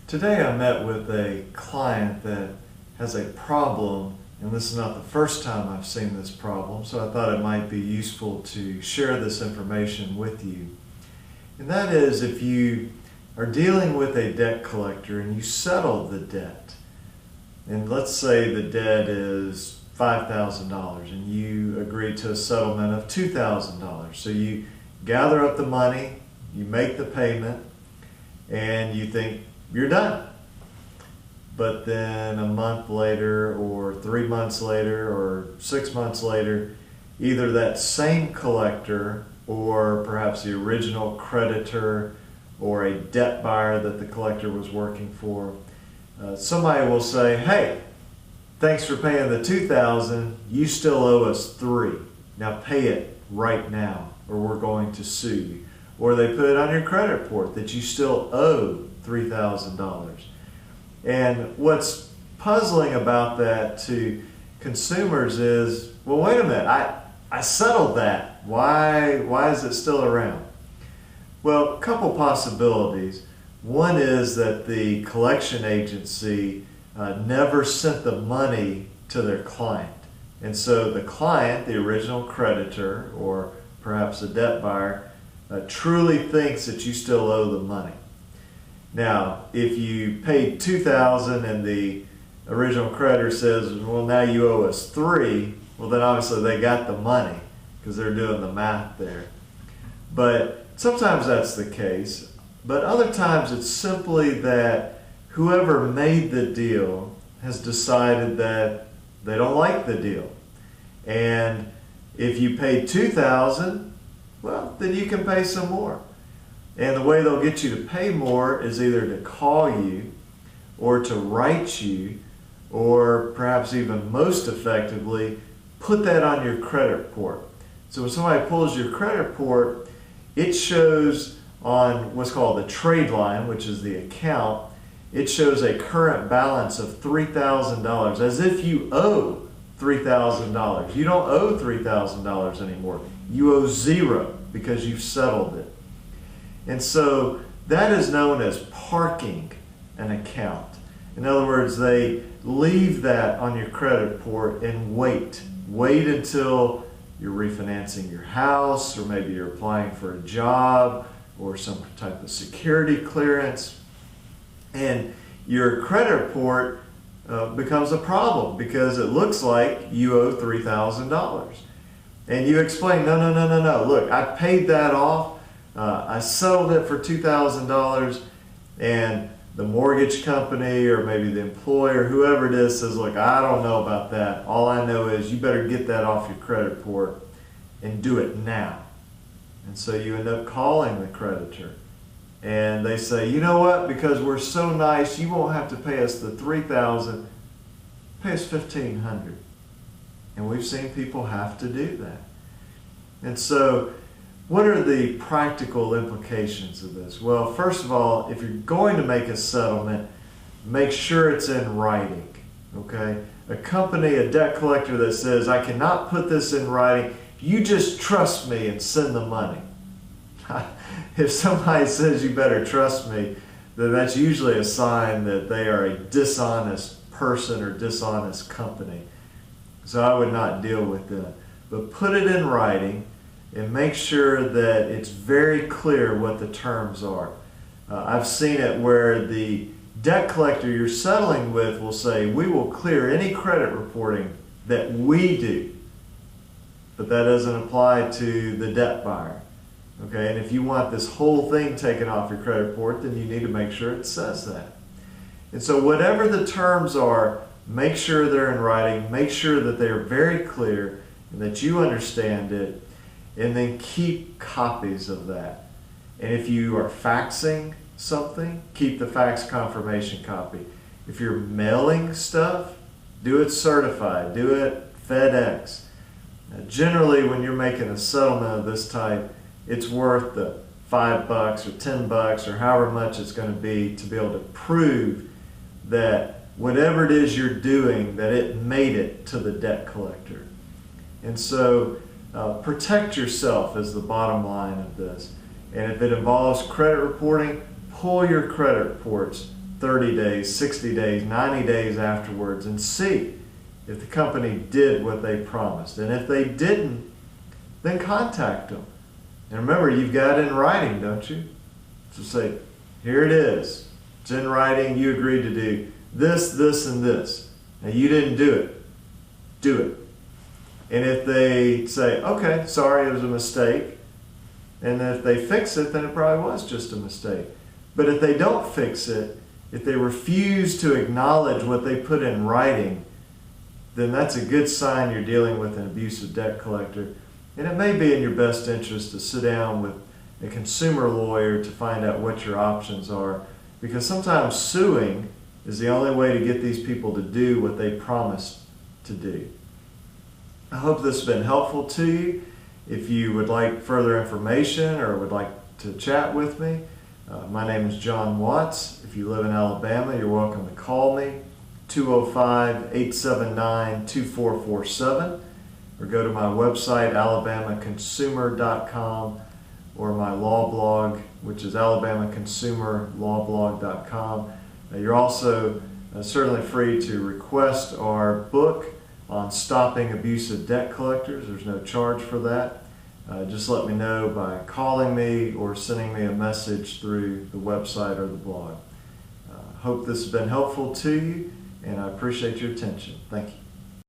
Today I met with a client that has a problem, and this is not the first time I've seen this problem, so I thought it might be useful to share this information with you. And that is, if you are dealing with a debt collector and you settle the debt, and let's say the debt is $5,000 and you agree to a settlement of $2,000. So you gather up the money, you make the payment, and you think you're done. But then a month later, or 3 months later, or 6 months later, either that same collector or perhaps the original creditor or a debt buyer that the collector was working for, somebody will say, "Hey, thanks for paying the $2,000, you still owe us $3. Now pay it right now or we're going to sue you." Or they put it on your credit report that you still owe $3,000. And what's puzzling about that to consumers is, well, wait a minute, I settled that. Why is it still around? Well, a couple possibilities. One is that the collection agency never sent the money to their client. And so the client, the original creditor, or perhaps a debt buyer, truly thinks that you still owe the money. Now, if you paid $2,000 and the original creditor says, well, now you owe us $3, well, then obviously they got the money because they're doing the math there. But sometimes that's the case. But other times it's simply that whoever made the deal has decided that they don't like the deal. And if you paid $2,000, well, then you can pay some more. And the way they'll get you to pay more is either to call you or to write you, or perhaps even most effectively, put that on your credit report. So when somebody pulls your credit report, it shows on what's called the trade line, which is the account, it shows a current balance of $3,000, as if you owe $3,000. You don't owe $3,000 anymore. You owe $0 because you've settled it. And so that is known as parking an account. In other words, they leave that on your credit report and wait. Wait until you're refinancing your house, or maybe you're applying for a job or some type of security clearance. And your credit report becomes a problem because it looks like you owe $3,000. And you explain, no, look, I paid that off. I settled it for $2,000, and the mortgage company or maybe the employer, whoever it is, says, look, I don't know about that. All I know is you better get that off your credit report and do it now. And so you end up calling the creditor, and they say, you know what, because we're so nice, you won't have to pay us the $3,000, pay us $1,500. And we've seen people have to do that. And so what are the practical implications of this? Well, first of all, if you're going to make a settlement, make sure it's in writing, okay? A company, a debt collector that says, I cannot put this in writing, you just trust me and send the money. If somebody says you better trust me, then that's usually a sign that they are a dishonest person or dishonest company. So I would not deal with that. But put it in writing and make sure that it's very clear what the terms are. I've seen it where the debt collector you're settling with will say, we will clear any credit reporting that we do. But that doesn't apply to the debt buyer. Okay, and if you want this whole thing taken off your credit report, then you need to make sure it says that. And so whatever the terms are, make sure they're in writing, make sure that they're very clear and that you understand it, and then keep copies of that. And if you are faxing something, keep the fax confirmation copy. If you're mailing stuff, do it certified, do it FedEx. Now, generally, when you're making a settlement of this type, it's worth the $5 or $10 or however much it's going to be able to prove that whatever it is you're doing, that it made it to the debt collector. And so protect yourself is the bottom line of this. And if it involves credit reporting, pull your credit reports 30 days, 60 days, 90 days afterwards and see if the company did what they promised. And if they didn't, then contact them. And remember, you've got it in writing, don't you? So say, here it is. It's in writing. You agreed to do this, this, and this. Now, you didn't do it. Do it. And if they say, okay, sorry, it was a mistake, and if they fix it, then it probably was just a mistake. But if they don't fix it, if they refuse to acknowledge what they put in writing, then that's a good sign you're dealing with an abusive debt collector. And it may be in your best interest to sit down with a consumer lawyer to find out what your options are, because sometimes suing is the only way to get these people to do what they promised to do. I hope this has been helpful to you. If you would like further information or would like to chat with me, my name is John Watts. If you live in Alabama, you're welcome to call me, 205-879-2447, or go to my website, alabamaconsumer.com, or my law blog, which is alabamaconsumerlawblog.com. You're also certainly free to request our book on stopping abusive debt collectors. There's no charge for that. Just let me know by calling me or sending me a message through the website or the blog. Hope this has been helpful to you, and I appreciate your attention. Thank you.